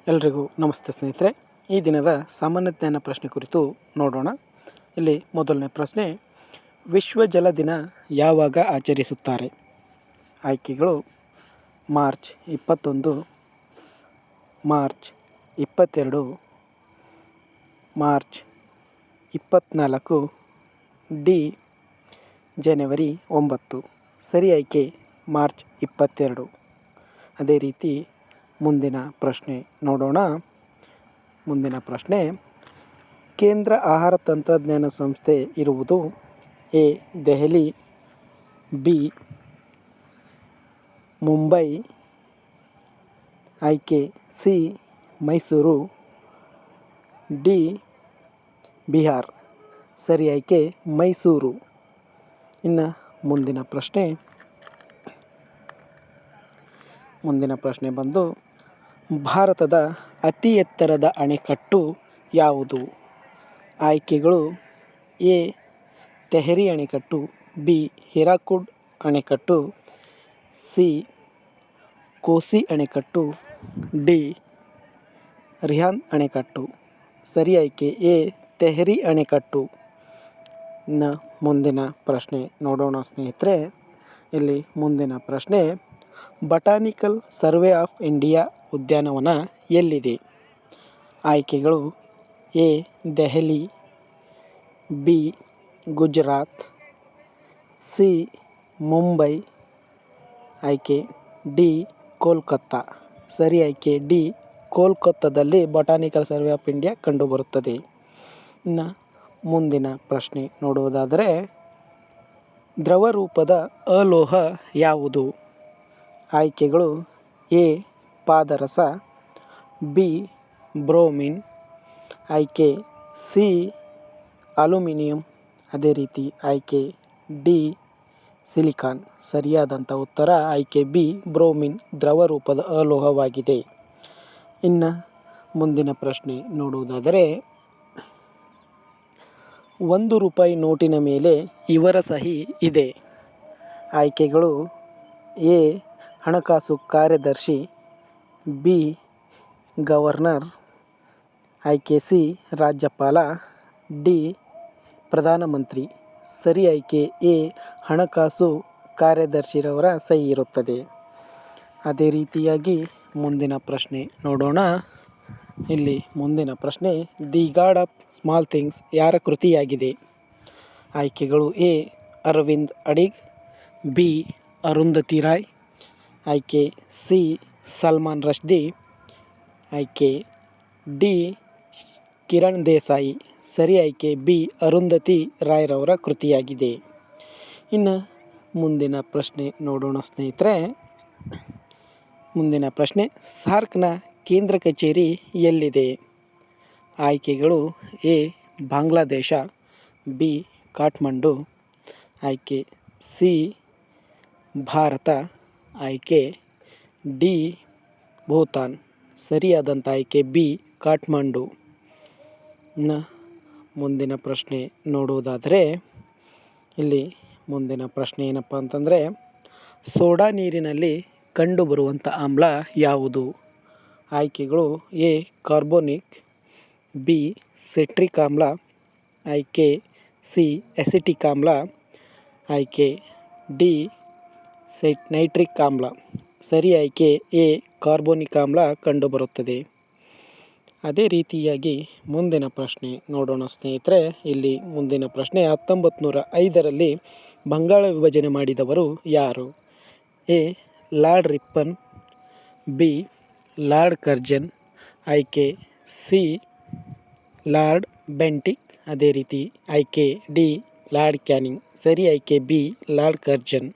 ಎಲ್ರಿಗೂ ನಮಸ್ತೆ ಸ್ನೇಹಿತರೆ. ಈ ದಿನದ ಸಾಮಾನ್ಯ ಜ್ಞಾನ ಪ್ರಶ್ನೆ ಕುರಿತು ನೋಡೋಣ. ಇಲ್ಲಿ ಮೊದಲನೇ ಪ್ರಶ್ನೆ, ವಿಶ್ವ ಜಲ ದಿನ ಯಾವಾಗ ಆಚರಿಸುತ್ತಾರೆ? ಆಯ್ಕೆಗಳು ಮಾರ್ಚ್ 21, ಮಾರ್ಚ್ 22, ಮಾರ್ಚ್ 24, ಡಿ ಜನವರಿ 9. ಸರಿ ಆಯ್ಕೆ ಮಾರ್ಚ್ 22. ಅದೇ ರೀತಿ ಮುಂದಿನ ಪ್ರಶ್ನೆ ನೋಡೋಣ. ಮುಂದಿನ ಪ್ರಶ್ನೆ, ಕೇಂದ್ರ ಆಹಾರ ತಂತ್ರಜ್ಞಾನ ಸಂಸ್ಥೆ ಇರುವುದು ಎ ದೆಹಲಿ, ಬಿ ಮುಂಬೈ, ಆಯ್ಕೆ ಸಿ ಮೈಸೂರು, ಡಿ ಬಿಹಾರ್. ಸರಿ ಆಯ್ಕೆ ಮೈಸೂರು. ಇನ್ನು ಮುಂದಿನ ಪ್ರಶ್ನೆ ಬಂದು, ಭಾರತದ ಅತಿ ಎತ್ತರದ ಅಣೆಕಟ್ಟು ಯಾವುದು? ಆಯ್ಕೆಗಳು ಎ ತೆಹರಿ ಅಣೆಕಟ್ಟು, ಬಿ ಹಿರಾಕುಡ್ ಅಣೆಕಟ್ಟು, ಸಿ ಕೋಸಿ ಅಣೆಕಟ್ಟು, ಡಿ ರಿಹಾಂದ್ ಅಣೆಕಟ್ಟು. ಸರಿ ಆಯ್ಕೆ ಎ ತೆಹರಿ ಅಣೆಕಟ್ಟು. ಇನ್ನು ಮುಂದಿನ ಪ್ರಶ್ನೆ ನೋಡೋಣ ಸ್ನೇಹಿತರೆ. ಇಲ್ಲಿ ಮುಂದಿನ ಪ್ರಶ್ನೆ, ಬಟಾನಿಕಲ್ ಸರ್ವೆ ಆಫ್ ಇಂಡಿಯಾ ಉದ್ಯಾನವನ ಎಲ್ಲಿದೆ? ಆಯ್ಕೆಗಳು A Delhi, B Gujarat, C Mumbai, ಆಯ್ಕೆ ಡಿ ಕೋಲ್ಕತ್ತಾ. ಸರಿ ಆಯ್ಕೆ ಡಿ ಕೋಲ್ಕತ್ತಾದಲ್ಲಿ ಬಟಾನಿಕಲ್ ಸರ್ವೆ ಆಫ್ ಇಂಡಿಯಾ ಕಂಡುಬರುತ್ತದೆ. ಇನ್ನು ಮುಂದಿನ ಪ್ರಶ್ನೆ ನೋಡುವುದಾದರೆ, ದ್ರವ ರೂಪದ ಅಲೋಹ ಯಾವುದು? ಆಯ್ಕೆಗಳು ಎ ಪಾದರಸ, ಬಿ ಬ್ರೋಮಿನ್, ಆಯ್ಕೆ ಸಿ ಅಲ್ಯೂಮಿನಿಯಂ, ಅದೇ ರೀತಿ ಆಯ್ಕೆ ಡಿ ಸಿಲಿಕಾನ್. ಸರಿಯಾದಂಥ ಉತ್ತರ ಆಯ್ಕೆ ಬಿ ಬ್ರೋಮಿನ್ ದ್ರವ ರೂಪದ ಅಲೋಹವಾಗಿದೆ. ಇನ್ನು ಮುಂದಿನ ಪ್ರಶ್ನೆ ನೋಡುವುದಾದರೆ, ₹1 ನೋಟಿನ ಮೇಲೆ ಇವರ ಸಹಿ ಇದೆ. ಆಯ್ಕೆಗಳು ಎ ಹಣಕಾಸು ಕಾರ್ಯದರ್ಶಿ, ಬಿ ಗವರ್ನರ್, ಆಯ್ಕೆ ಸಿ ರಾಜ್ಯಪಾಲ, ಡಿ ಪ್ರಧಾನಮಂತ್ರಿ. ಸರಿ ಆಯ್ಕೆ ಎ ಹಣಕಾಸು ಕಾರ್ಯದರ್ಶಿರವರ ಸಹಿ ಇರುತ್ತದೆ. ಅದೇ ರೀತಿಯಾಗಿ ಮುಂದಿನ ಪ್ರಶ್ನೆ ನೋಡೋಣ. ಇಲ್ಲಿ ಮುಂದಿನ ಪ್ರಶ್ನೆ, the God of Small Things ಯಾರ ಕೃತಿಯಾಗಿದೆ? ಆಯ್ಕೆಗಳು ಎ ಅರವಿಂದ್ ಅಡಿಗ, ಬಿ ಅರುಂಧತಿ ರಾಯ್, ಆಯ್ಕೆ ಸಿ ಸಲ್ಮಾನ್ ರಶ್ದಿ, ಆಯ್ಕೆ ಡಿ ಕಿರಣ್ ದೇಸಾಯಿ. ಸರಿ ಆಯ್ಕೆ ಬಿ ಅರುಂಧತಿ ರಾಯ್ರವರ ಕೃತಿಯಾಗಿದೆ. ಇನ್ನು ಮುಂದಿನ ಪ್ರಶ್ನೆ ನೋಡೋಣ ಸ್ನೇಹಿತರೆ. ಮುಂದಿನ ಪ್ರಶ್ನೆ, ಸಾರ್ಕ್ನ ಕೇಂದ್ರ ಕಚೇರಿ ಎಲ್ಲಿದೆ? ಆಯ್ಕೆಗಳು ಎ ಬಾಂಗ್ಲಾದೇಶ, ಬಿ ಕಾಠ್ಮಂಡು, ಆಯ್ಕೆ ಸಿ ಭಾರತ, ಆಯ್ಕೆ ಡಿ ಭೂತಾನ್. ಸರಿಯಾದಂಥ ಆಯ್ಕೆ ಬಿ ಕಾಠ್ಮಂಡು. ಇನ್ನು ಮುಂದಿನ ಪ್ರಶ್ನೆ ನೋಡುವುದಾದರೆ, ಇಲ್ಲಿ ಮುಂದಿನ ಪ್ರಶ್ನೆ ಏನಪ್ಪ ಅಂತಂದರೆ, ಸೋಡಾ ನೀರಿನಲ್ಲಿ ಕಂಡುಬರುವಂಥ ಆಮ್ಲ ಯಾವುದು? ಆಯ್ಕೆಗಳು ಎ ಕಾರ್ಬೋನಿಕ್, ಬಿ ಸಿಟ್ರಿಕ್ ಆಮ್ಲ, ಆಯ್ಕೆ ಸಿ ಎಸಿಟಿಕ್ ಆಮ್ಲ, ಆಯ್ಕೆ ಡಿ ನೈಟ್ರಿಕ್ ಆಮ್ಲ. ಸರಿ ಆಯ್ಕೆ ಎ ಕಾರ್ಬೋನಿಕ್ ಆಮ್ಲ ಕಂಡುಬರುತ್ತದೆ. ಅದೇ ರೀತಿಯಾಗಿ ಮುಂದಿನ ಪ್ರಶ್ನೆ ನೋಡೋಣ ಸ್ನೇಹಿತರೆ. ಇಲ್ಲಿ ಮುಂದಿನ ಪ್ರಶ್ನೆ, 1905ರಲ್ಲಿ ಬಂಗಾಳ ವಿಭಜನೆ ಮಾಡಿದವರು ಯಾರು? A lord Ripon, B lord Curzon, ಆಯ್ಕೆ ಸಿ ಲಾರ್ಡ್ ಬೆಂಟಿಕ್, ಅದೇ ರೀತಿ ಆಯ್ಕೆ ಡಿ ಲಾರ್ಡ್ ಕ್ಯಾನಿಂಗ್. ಸರಿ ಆಯ್ಕೆ ಬಿ ಲಾರ್ಡ್ ಕರ್ಜನ್.